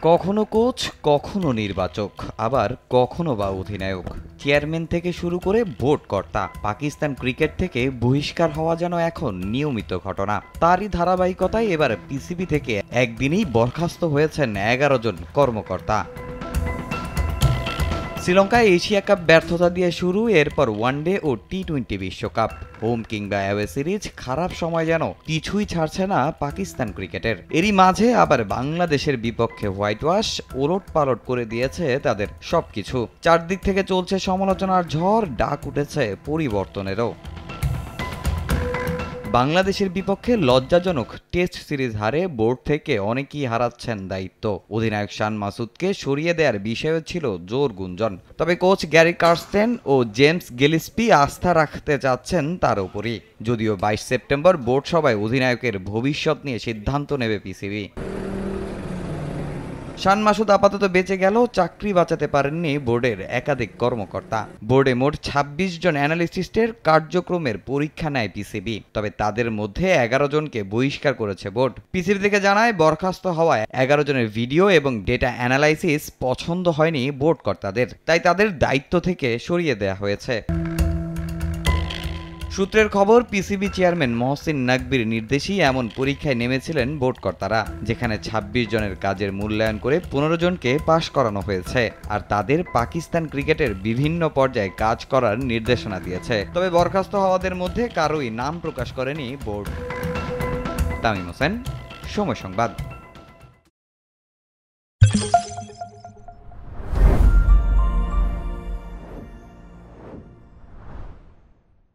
কখনো কোচ, কখনো নির্বাচক, আবার কখনো বা অধিনায়ক, চেয়ারম্যান থেকে শুরু করে বোর্ড কর্তা, পাকিস্তান ক্রিকেট থেকে বহিষ্কার হওয়া যেন এখন নিয়মিত ঘটনা। তারই ধারাবাহিকতায় এবার পিসিবি থেকে একদিনেই বরখাস্ত হয়েছেন 11 জন কর্মকর্তা। শ্রীলঙ্কায় এশিয়া কাপ ব্যর্থতা দিয়ে শুরু, এরপর ওয়ানডে ও টি-20 বিশ্বকাপ। হোম কিংবা অ্যাওয়ে সিরিজ, খারাপ সময় যেন কিছুই ছাড়ছে না পাকিস্তান ক্রিকেটের। এরই মাঝে আবার বাংলাদেশের বিপক্ষে হোয়াইট ওয়াশ ওলটপালট করে দিয়েছে তাদের সবকিছু। চারদিক থেকে চলছে সমালোচনার ঝড়, ডাক উঠেছে পরিবর্তনেরও। বাংলাদেশের বিপক্ষে লজ্জাজনক টেস্ট সিরিজ হারে বোর্ড থেকে অনেকেই হারাচ্ছেন দায়িত্ব। অধিনায়ক শান মাসুদকে সরিয়ে দেওয়ার বিষয়েও ছিল জোর গুঞ্জন। তবে কোচ গ্যারি কার্স্টেন ও জেমস গিলিস্পি আস্থা রাখতে চাচ্ছেন তার উপরই। যদিও 22 সেপ্টেম্বর বোর্ড সভায় অধিনায়কের ভবিষ্যৎ নিয়ে সিদ্ধান্ত নেবে পিসিবি। শান মাসুদ আপাতত বেঁচে গেল, চাকরি বাঁচাতে পারেননি বোর্ডের একাধিক কর্মকর্তা। বোর্ডে মোট 26 জন অ্যানালিস্টের কার্যক্রমের পরীক্ষা নেয় পিসিবি। তবে তাদের মধ্যে 11 জনকে বহিষ্কার করেছে বোর্ড। পিসিবি থেকে জানায়, বরখাস্ত হওয়া 11 জনের ভিডিও এবং ডেটা অ্যানালাইসিস পছন্দ হয়নি বোর্ড কর্তাদের, তাই তাদের দায়িত্ব থেকে সরিয়ে দেওয়া হয়েছে। সূত্রের খবর, পিসিবি চেয়ারম্যান মহসিন নাকবির নির্দেশেই এমন পরীক্ষায় নেমেছিলেন বোর্ড কর্তারা, যেখানে 26 জনের কাজের মূল্যায়ন করে 15 জনকে পাশ করানো হয়েছে, আর তাদের পাকিস্তান ক্রিকেটের বিভিন্ন পর্যায়ে কাজ করার নির্দেশনা দিয়েছে। তবে বরখাস্ত হওয়াদের মধ্যে কারোই নাম প্রকাশ করেনি বোর্ড। তামিম হোসেন, সময় সংবাদ।